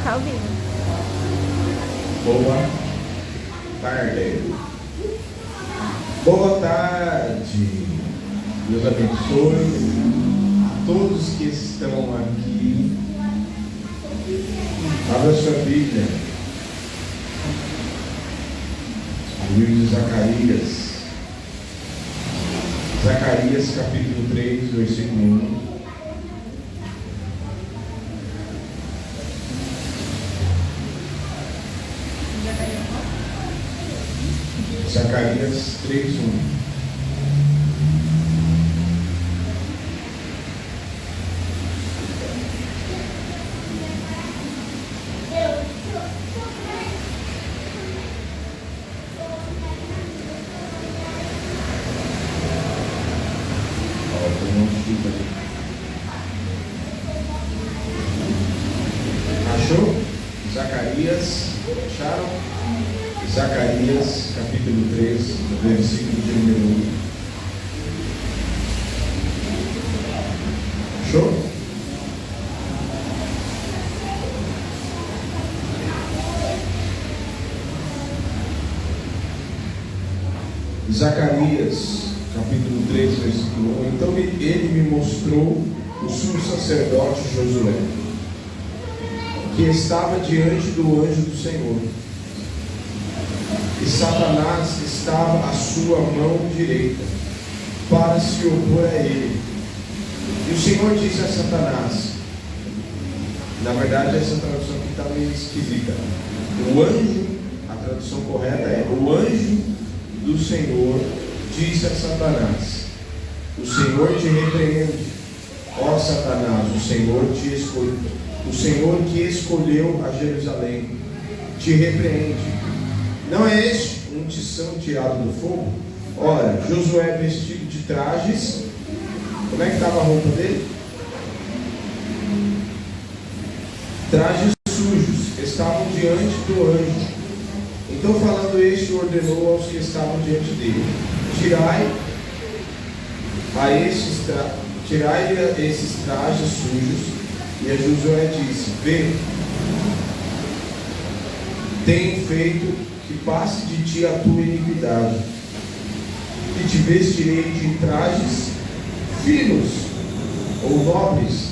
tá ao vivo. Boa tarde. Boa tarde. Deus abençoe a todos que estão aqui. Abra sua Bíblia. O livro de Zacarias. Zacarias capítulo 3, versículo 1. Zacarias 3, 1. Achou? Zacarias, acharam? Zacarias, capítulo 3, versículo de número 1. Achou? Zacarias, capítulo 3, versículo 1. Então ele me mostrou o sumo sacerdote Josué, que estava diante do anjo do Senhor, e Satanás estava à sua mão direita, para se opor a ele. E o Senhor disse a Satanás, na verdade essa tradução aqui está meio esquisita. O anjo, a tradução correta é: o anjo do Senhor disse a Satanás: o Senhor te repreende, ó Satanás, o Senhor te escolheu. O Senhor que escolheu a Jerusalém te repreende. Não é este um tição tirado do fogo? Ora, Josué vestido de trajes. Como é que estava a roupa dele? Trajes sujos estavam diante do anjo. Então, falando este, ordenou aos que estavam diante dele: tirai esses trajes sujos. E a Josué disse: vê, tenho feito que passe de ti a tua iniquidade, e te vestirei de trajes finos ou nobres.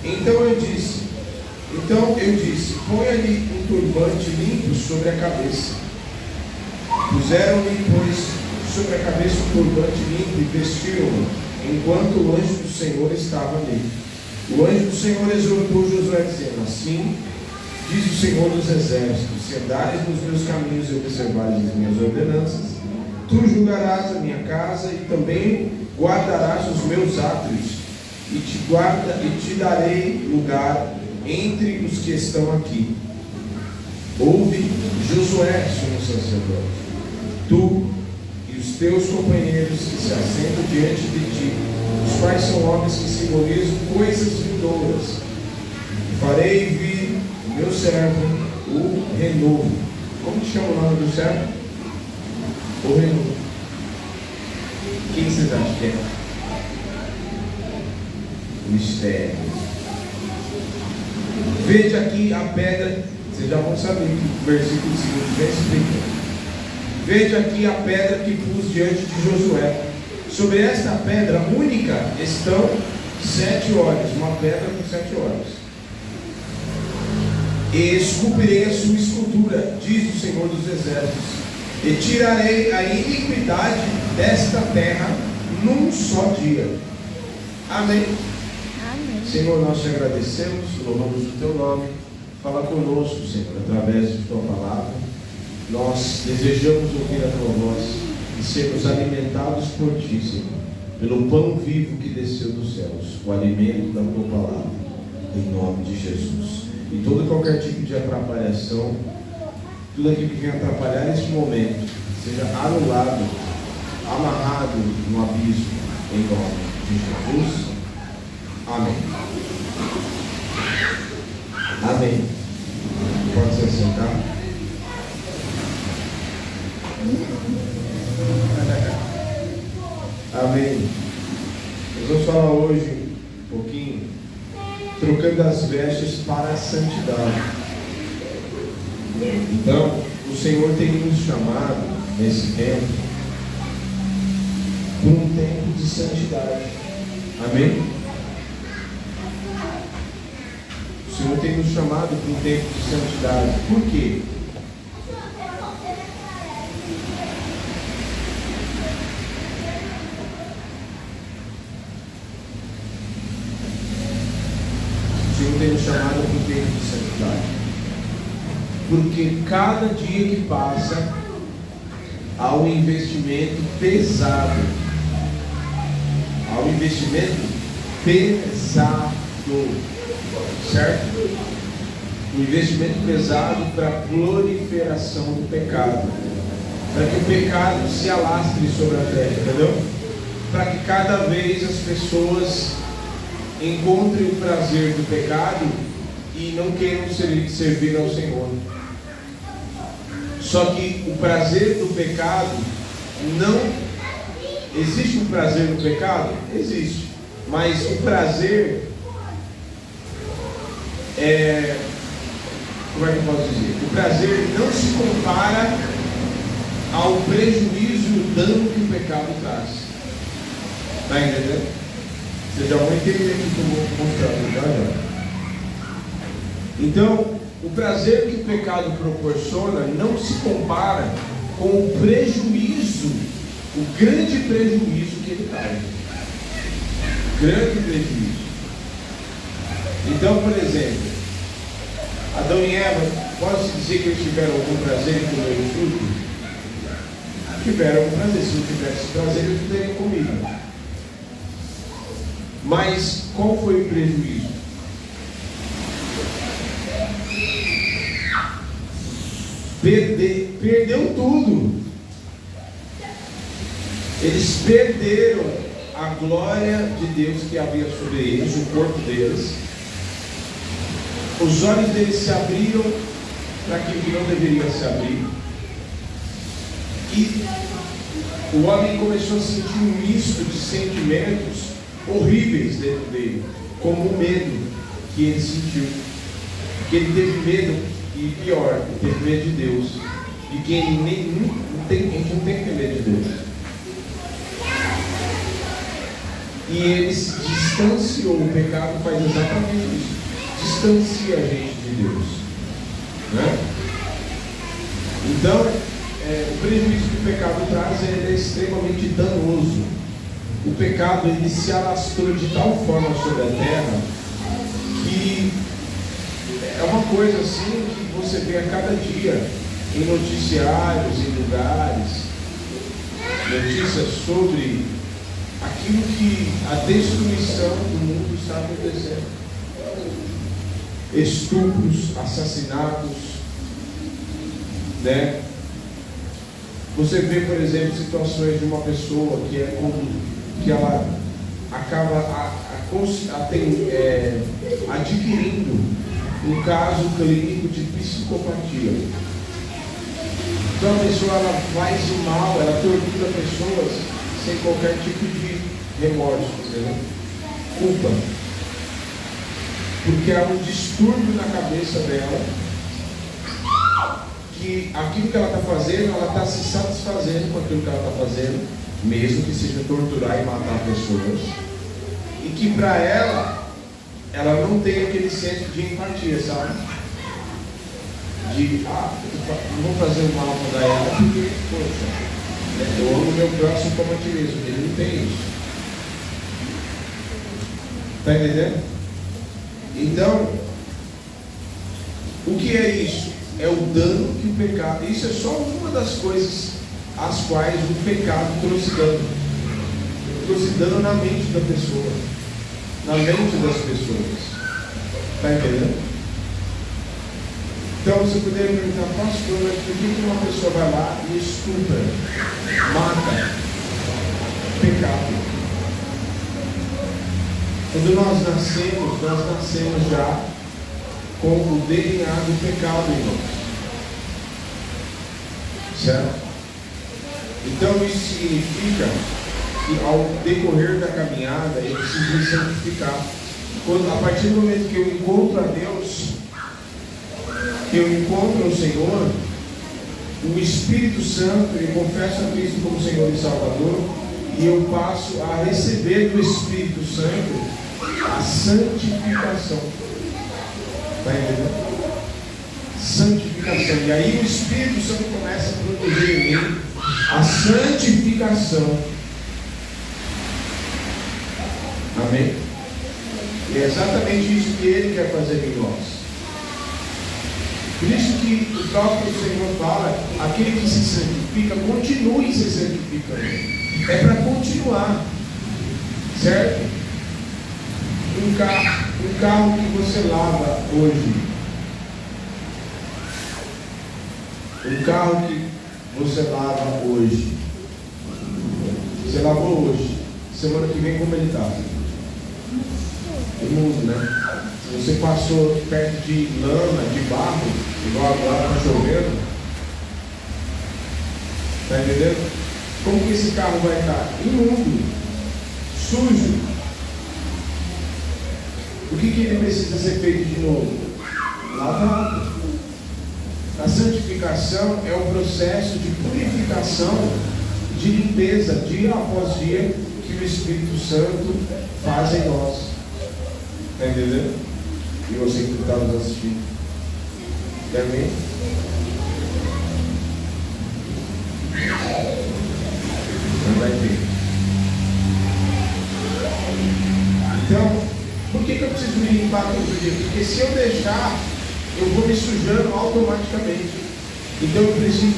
Então eu disse: ponha-lhe um turbante limpo sobre a cabeça. Puseram-lhe, pois, sobre a cabeça um turbante limpo e vestiram-no, enquanto o anjo do Senhor estava nele. O anjo do Senhor exortou Josué, dizendo: assim diz o Senhor dos exércitos, se andares nos meus caminhos e observares as minhas ordenanças, tu julgarás a minha casa e também guardarás os meus átrios, e te darei lugar entre os que estão aqui. Ouve, Josué, sumo sacerdote, tu e os teus companheiros que se assentam diante de ti, os quais são homens que simbolizam coisas vindouras. Farei vir o meu servo, o renovo. Como te chama o nome do servo? O renovo. Quem vocês acham que é? O mistério. Vede aqui a pedra. Vocês já vão saber que o versículo seguinte já explica. Vede aqui a pedra que pus diante de Josué. Sobre esta pedra única estão 7 olhos, uma pedra com 7 olhos. E esculpirei a sua escultura, diz o Senhor dos exércitos, e tirarei a iniquidade desta terra num só dia. Amém. Amém. Senhor, nós te agradecemos, louvamos o teu nome. Fala conosco, Senhor, através de tua palavra. Nós desejamos ouvir a tua voz e sermos alimentados por ti, Senhor, pelo pão vivo que desceu dos céus, o alimento da tua palavra, em nome de Jesus. E todo e qualquer tipo de atrapalhação, tudo aquilo que vem atrapalhar neste momento, seja anulado, amarrado no abismo, em nome de Jesus. Amém. Amém. Pode se assentar. Amém. Nós vamos falar hoje um pouquinho trocando as vestes para a santidade. Então, o Senhor tem nos chamado nesse tempo para um tempo de santidade. Amém? O Senhor tem nos chamado para um tempo de santidade. Por quê? O Senhor tem nos chamado para um tempo de santidade. Porque cada dia que passa há um investimento pesado. Há um investimento pesado. Certo? Um investimento pesado para a proliferação do pecado. Para que o pecado se alastre sobre a terra, entendeu? Para que cada vez as pessoas encontrem o prazer do pecado e não queiram servir ao Senhor. Só que o prazer do pecado não... Existe um prazer no pecado? Existe. Mas o prazer como é que eu posso dizer? O prazer não se compara ao prejuízo e o dano que o pecado traz. Está entendendo? Vocês já vão entender o que eu vou mostrar já. Então, o prazer que o pecado proporciona não se compara com o prejuízo, o grande prejuízo que ele traz. Grande prejuízo. Então, por exemplo, Adão e Eva, pode-se dizer que eles tiveram algum prazer em comer o fruto? Tiveram algum prazer. Se não tivesse prazer, eles não teriam comido. Mas qual foi o prejuízo? Perdeu tudo. Eles perderam a glória de Deus que havia sobre eles, o corpo deles. Os olhos deles se abriram para aquilo que não deveria se abrir. E o homem começou a sentir um misto de sentimentos horríveis dentro dele, como o medo que ele sentiu. Que ele teve medo, e pior, ele teve medo de Deus. E que ele a gente não tem que ter medo de Deus. E ele se distanciou. O pecado faz exatamente isso. Distancia a gente de Deus, né? Então, o prejuízo que o pecado traz é extremamente danoso. O pecado ele se alastrou de tal forma sobre a terra que é uma coisa assim que você vê a cada dia em noticiários, em lugares, notícias sobre aquilo que a destruição do mundo está acontecendo. Estupros, assassinatos, né? Você vê, por exemplo, situações de uma pessoa que ela acaba adquirindo um caso clínico de psicopatia. Então a pessoa ela faz o mal, ela tortura pessoas sem qualquer tipo de remorso, entendeu? Culpa. Porque há um distúrbio na cabeça dela, que aquilo que ela está fazendo, ela está se satisfazendo com aquilo que ela está fazendo, mesmo que seja torturar e matar pessoas, e que para ela não tem aquele senso de empatia, sabe? De, não vou fazer o mal para ela, porque, poxa, eu amo meu próximo como a ti mesmo. Ele não tem isso. Está entendendo? Então, o que é isso? É o dano que o pecado... Isso é só uma das coisas às quais o pecado trouxe dano. Trouxe dano na mente da pessoa. Na mente das pessoas. Está entendendo? Então você poderia perguntar, pastor, por que uma pessoa vai lá e estupra, mata? Pecado. Quando nós nascemos já com o DNA do pecado, irmãos. Certo? Então isso significa que ao decorrer da caminhada eu preciso me santificar. A partir do momento que eu encontro a Deus, que eu encontro o Senhor, o Espírito Santo, eu confesso a Cristo como Senhor e Salvador, e eu passo a receber do Espírito Santo a santificação. Está entendendo? Santificação. E aí o Espírito Santo começa a produzir em mim a santificação. Amém? E é exatamente isso que Ele quer fazer em nós. Por isso que o próprio Senhor fala, aquele que se santifica, continue se santificando. É para continuar. Certo? Um carro que você lava hoje. Um carro que você lava hoje. Você lavou hoje. Semana que vem como ele está? Mundo, né? Se você passou perto de lama, de barro, igual agora está chovendo, está entendendo? Como que esse carro vai estar? Imundo, sujo. O que ele precisa ser feito de novo? Lavado. A santificação é o processo de purificação, de limpeza, dia após dia, que o Espírito Santo faz em nós. Está entendendo? E você que está nos assistindo. Amém? Não vai ter. Então, por que eu preciso me limpar todo dia? Porque se eu deixar, eu vou me sujando automaticamente. Então eu preciso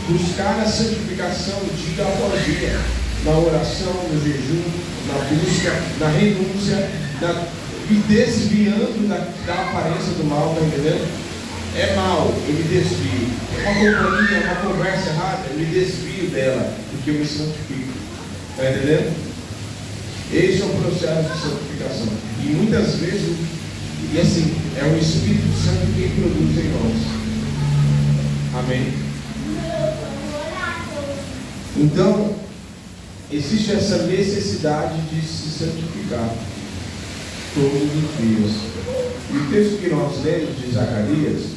buscar a santificação dia após dia. Na oração, no jejum, na busca, na renúncia, me desviando da aparência do mal, está entendendo? É mal, eu me desvio. É uma companhia, uma conversa errada, eu me desvio dela, porque eu me santifico. Está entendendo? Esse é o processo de santificação. E muitas vezes, e assim, é o Espírito Santo quem produz em nós. Amém? Então, existe essa necessidade de se santificar todos os dias. E o texto que nós lemos de Zacarias,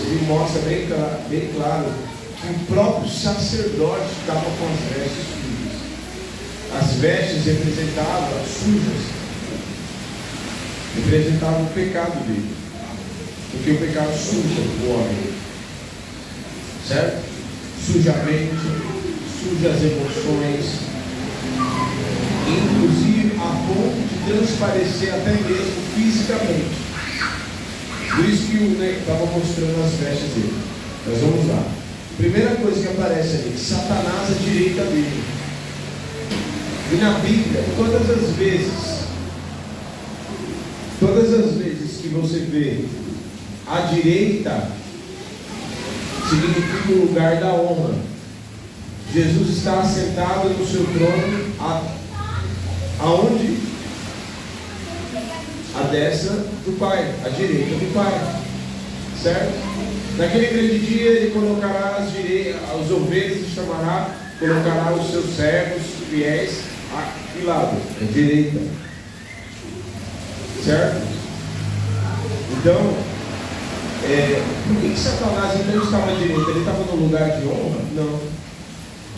ele mostra bem claro que o próprio sacerdote estava com as vestes sujas. As vestes representavam sujas, representavam o pecado dele, porque o pecado suja o homem, certo? Suja a mente, suja as emoções, inclusive a ponto de transparecer até mesmo fisicamente. Por isso que o Ney estava mostrando as vestes dele. Nós vamos lá. Primeira coisa que aparece ali, Satanás à direita dele. E na Bíblia, todas as vezes que você vê à direita, significa o lugar da honra. Jesus está assentado no seu trono, aonde? À destra do Pai, à direita do Pai, certo? Naquele grande dia ele colocará as ovelhas e chamará, colocará os seus servos fiéis a que lado? À direita, certo? Então, por que Satanás então estava à direita? Ele estava no lugar de honra? Não.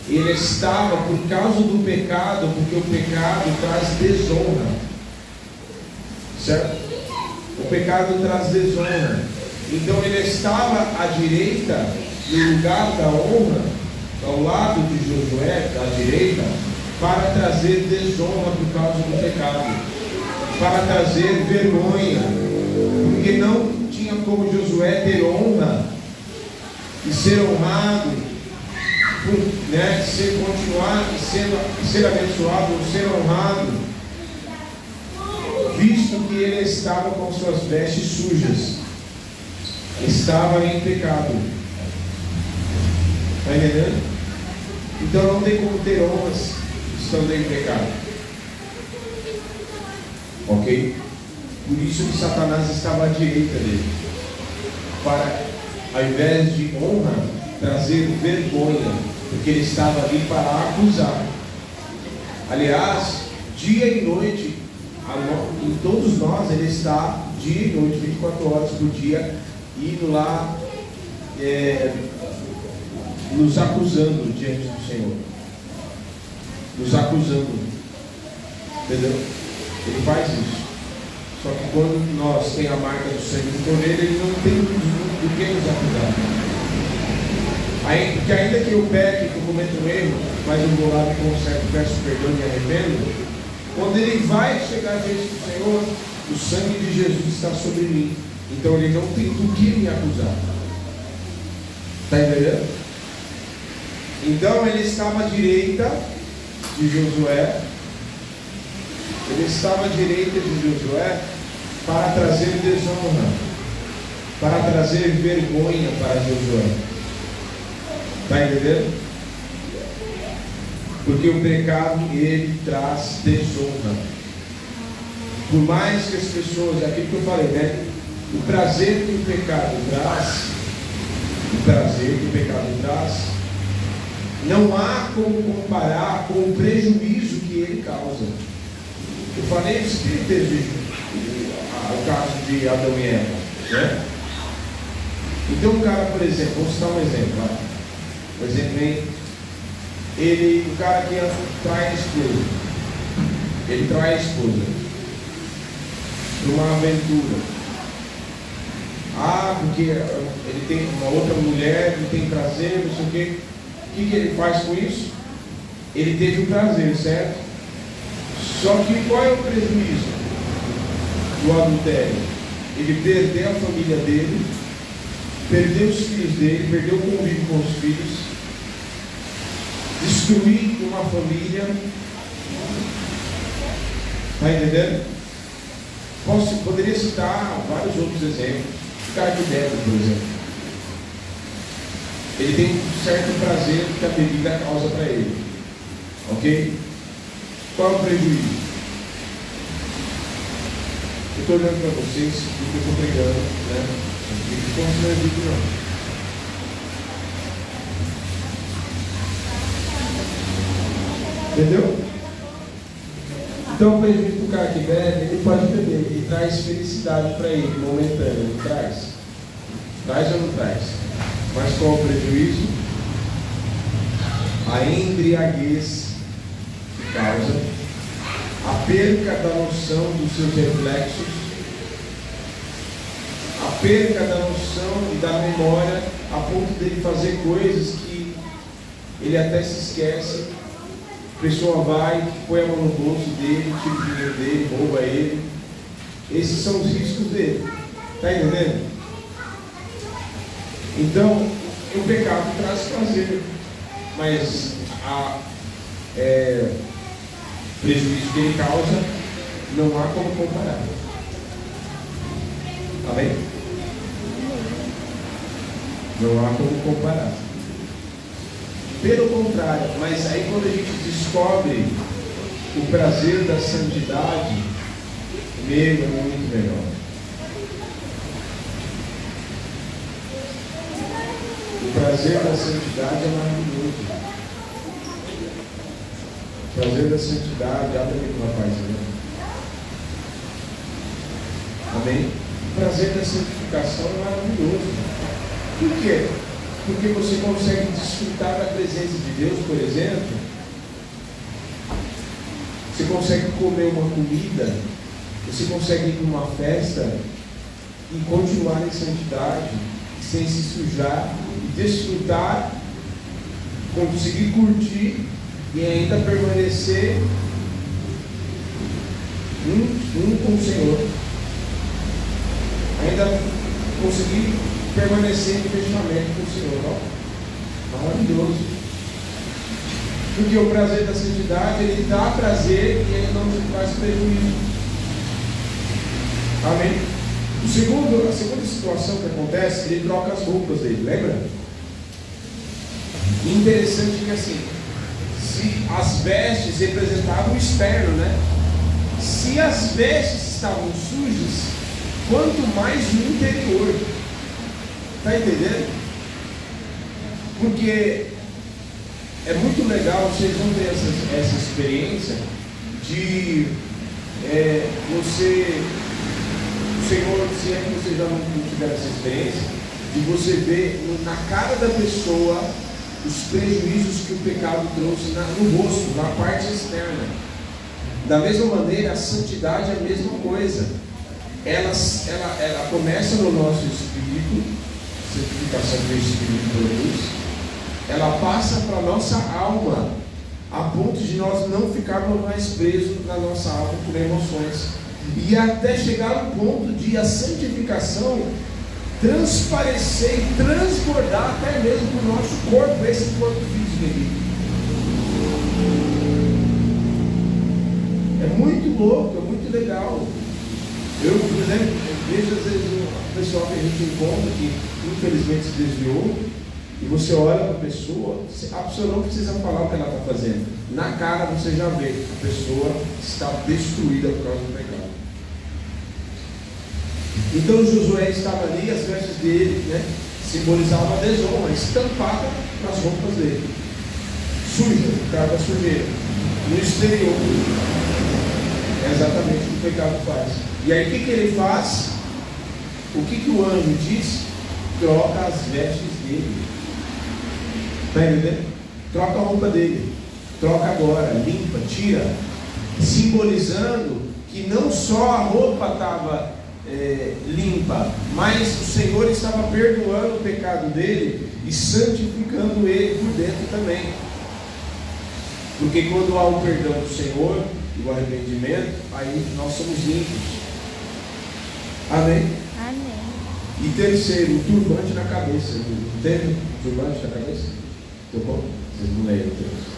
Ele estava por causa do pecado, porque o pecado traz desonra, certo? O pecado traz desonra. Então ele estava à direita, no lugar da honra, ao lado de Josué, à direita, para trazer desonra por causa do pecado, para trazer vergonha, porque não tinha como Josué ter honra e ser honrado, né, continuar ser abençoado, ser honrado, visto que ele estava com suas vestes sujas, estava em pecado. Está entendendo? Então não tem como ter honras estando em pecado. Ok? Por isso que Satanás estava à direita dele, para, ao invés de honra, trazer vergonha, porque ele estava ali para acusar. Aliás, dia e noite em todos nós, ele está dia e noite, 24 horas por dia, indo lá, nos acusando diante do Senhor. Nos acusando. Entendeu? Ele faz isso. Só que quando nós temos a marca do sangue do Cordeiro, ele não tem do que nos acusar. Porque ainda que eu peque, que eu cometa um erro, mas eu vou lá, me conserto, peço perdão e me arrependo, quando ele vai chegar diante do Senhor, o sangue de Jesus está sobre mim. Então ele não tem do que me acusar. Está entendendo? Então ele estava à direita de Josué. Ele estava à direita de Josué para trazer desonra, para trazer vergonha para Josué. Está entendendo? Porque o pecado, ele traz desonra. Por mais que as pessoas, aquilo que eu falei, né? O prazer que o pecado traz, não há como comparar com o prejuízo que ele causa. Eu falei isso que teve o caso de Adão e Eva, né? Então o cara, por exemplo, vamos citar um exemplo, ó. Por exemplo, o cara que trai a esposa, ele trai a esposa por uma aventura. Porque ele tem uma outra mulher, ele tem prazer, não sei o quê. O que ele faz com isso? Ele teve o prazer, certo? Só que qual é o prejuízo do adultério? Ele perdeu a família dele, perdeu os filhos dele, perdeu o convívio com os filhos, destruir uma família. Está entendendo? Poderia citar vários outros exemplos. O cara que bebe, por exemplo, ele tem um certo prazer que a bebida causa para ele, ok? Qual é o prejuízo? Eu estou olhando para vocês porque eu estou pregando, né? Não é vídeo não. Entendeu? Então o prejuízo do cara que bebe, ele pode beber, ele traz felicidade para ele, momentâneo, não traz? Traz ou não traz? Mas qual o prejuízo? A embriaguez que causa, a perca da noção dos seus reflexos, a perca da noção e da memória, a ponto dele fazer coisas que ele até se esquece. A pessoa vai, põe a mão no bolso dele, tira o dinheiro dele, rouba ele. Esses são os riscos dele. Está entendendo? Então, o pecado traz prazer, mas prejuízo que ele causa, não há como comparar. Amém? Não há como comparar. Pelo contrário, mas aí quando a gente descobre o prazer da santidade, meu é muito melhor. O prazer da santidade é maravilhoso. O prazer da santidade, abre aqui para o rapazinho. Amém? O prazer da santificação é maravilhoso. Por quê? Porque você consegue desfrutar da presença de Deus, por exemplo. Você consegue comer uma comida, você consegue ir numa festa e continuar em santidade, sem se sujar, e desfrutar, conseguir curtir e ainda permanecer um com o Senhor. Ainda conseguir permanecer em fechamento com o Senhor. Ó. Maravilhoso. Porque o prazer da santidade, ele dá prazer e ele não te faz prejuízo. Amém? A segunda situação que acontece, ele troca as roupas dele, lembra? E interessante que assim, se as vestes representavam o externo, né? Se as vestes estavam sujas, quanto mais no interior. Está entendendo? Porque é muito legal, vocês vão ter essa experiência de o Senhor, se é que você já não tiver essa experiência, de você ver na cara da pessoa os prejuízos que o pecado trouxe no rosto, na parte externa. Da mesma maneira, a santidade é a mesma coisa. Ela começa no nosso espírito, santificação que o Espírito produz. Ela passa para a nossa alma, a ponto de nós não ficarmos mais presos na nossa alma por emoções. E até chegar ao ponto de a santificação transparecer e transbordar até mesmo para o nosso corpo, esse corpo físico aqui. É muito louco, é muito legal. Eu, por exemplo, vejo às vezes o pessoal que a gente encontra que infelizmente se desviou, e você olha para a pessoa não precisa falar o que ela está fazendo. Na cara você já vê, a pessoa está destruída por causa do pecado. Então Josué estava ali, as vestes dele, simbolizavam a desonra, estampada nas roupas dele, suja, por causa da sujeira. No exterior, é exatamente o que o pecado faz. E aí o que ele faz? O que o anjo diz? Troca as vestes dele. Está entendendo? Troca a roupa dele. Troca agora, limpa, tira. Simbolizando que não só a roupa estava limpa, mas o Senhor estava perdoando o pecado dele e santificando ele por dentro também. Porque quando há o perdão do Senhor e o arrependimento, aí nós somos limpos. Amém? Amém. E terceiro, o turbante na cabeça. Não teve o turbante na cabeça? Tá bom? Vocês não leram o texto.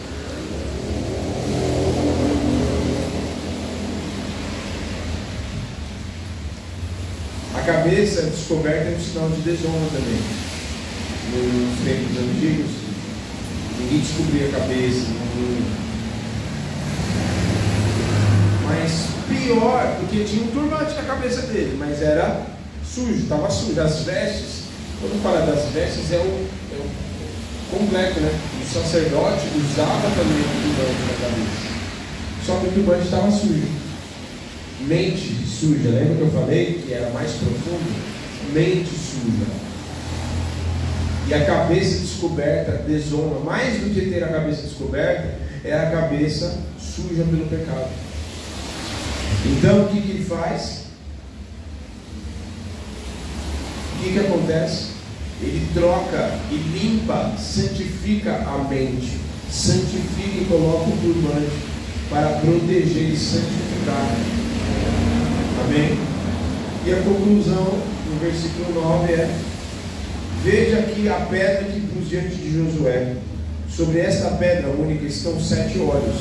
A cabeça descoberta é um sinal de desonra também. Nos tempos antigos, ninguém descobria a cabeça. Mas pior, porque tinha um turbante na cabeça dele, mas era sujo, estava sujo. As vestes, quando fala das vestes, é o completo, né? O sacerdote usava também o turbante na cabeça. Só que o turbante estava sujo. Mente suja, lembra que eu falei que era mais profundo? Mente suja. E a cabeça descoberta desonra. Mais do que ter a cabeça descoberta, é a cabeça suja pelo pecado. Então o que ele faz? O que acontece? Ele troca e limpa, santifica a mente, santifica e coloca o turbante para proteger e santificar. Amém? E a conclusão no versículo 9 é: veja aqui a pedra que pus diante de Josué. Sobre esta pedra única estão 7 olhos,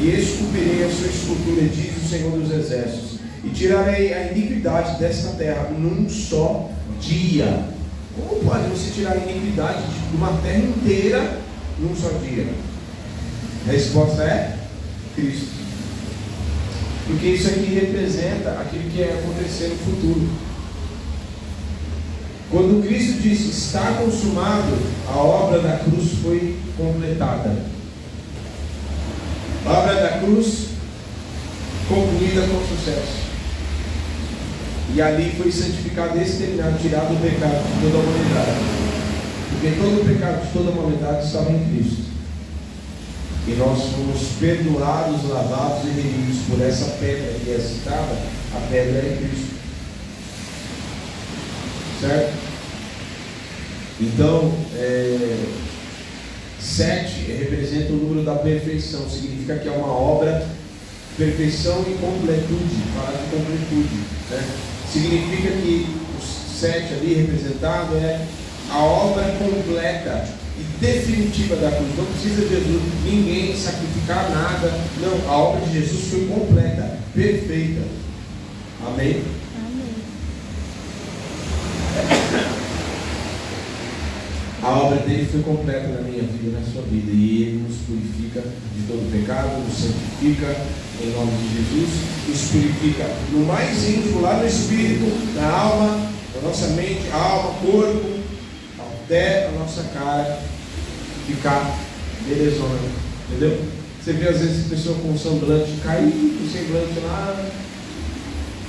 e esculpirei a sua escultura, diz o Senhor dos Exércitos, e tirarei a iniquidade desta terra num só dia. Como pode você tirar a iniquidade de uma terra inteira num só dia? A resposta é Cristo. Porque isso aqui representa aquilo que ia acontecer no futuro. Quando Cristo disse está consumado, a obra da cruz foi completada. A obra da cruz concluída com sucesso. E ali foi santificado, exterminado, tirado o pecado de toda a humanidade. Porque todo o pecado de toda a humanidade estava em Cristo. E nós fomos perdoados, lavados e remidos por essa pedra que é citada. A pedra é Cristo. Certo? Então, 7 representa o número da perfeição. Significa que é uma obra, perfeição e completude. Fala de completude, né? Significa que o 7 ali representado é a obra completa e definitiva da cruz. Não precisa de Jesus, ninguém sacrificar nada. Não, a obra de Jesus foi completa, perfeita. Amém? Amém. A obra dele foi completa na minha vida e na sua vida. E ele nos purifica de todo pecado, nos santifica em nome de Jesus, nos purifica no mais íntimo, lá no espírito, na alma, na nossa mente, alma, corpo, até a nossa cara ficar belezona. Entendeu? Você vê às vezes a pessoa com o semblante caído, o semblante lá.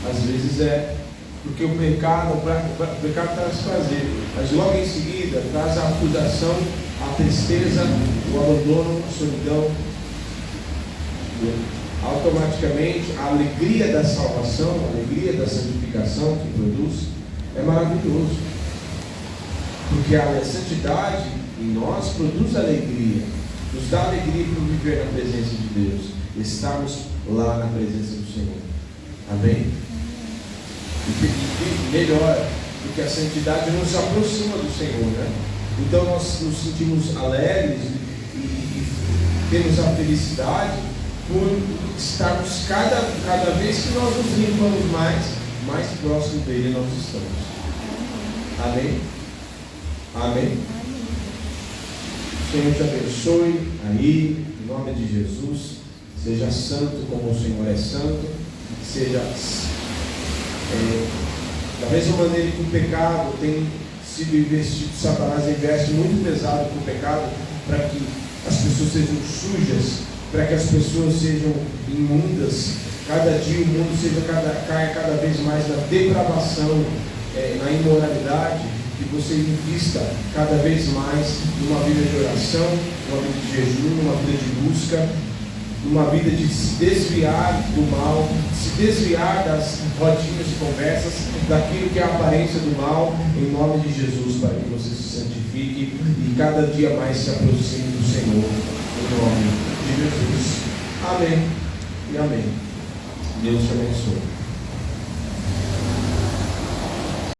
Às vezes é porque o pecado traz prazer, mas logo em seguida traz a acusação, a tristeza, o abandono, a solidão. Automaticamente a alegria da salvação, a alegria da santificação que produz é maravilhoso, porque a santidade em nós produz alegria, nos dá alegria por viver na presença de Deus, estarmos lá na presença do Senhor. Amém? E melhor, porque a santidade nos aproxima do Senhor, né? Então nós nos sentimos alegres e temos a felicidade por estarmos cada vez que nós nos limpamos mais próximo dele nós estamos. Amém? Amém? O Senhor te abençoe aí, em nome de Jesus. Seja santo como o Senhor é santo. Seja da mesma maneira que o pecado tem sido investido, Satanás investe muito pesado com o pecado para que as pessoas sejam sujas, para que as pessoas sejam imundas. Cada dia o mundo caia cada vez mais na depravação, na imoralidade. Que você invista cada vez mais numa vida de oração, numa vida de jejum, numa vida de busca, numa vida de se desviar do mal, se desviar das rodinhas de conversas, daquilo que é a aparência do mal, em nome de Jesus, para que você se santifique e cada dia mais se aproxime do Senhor, em nome de Jesus. Amém e amém. Deus te abençoe.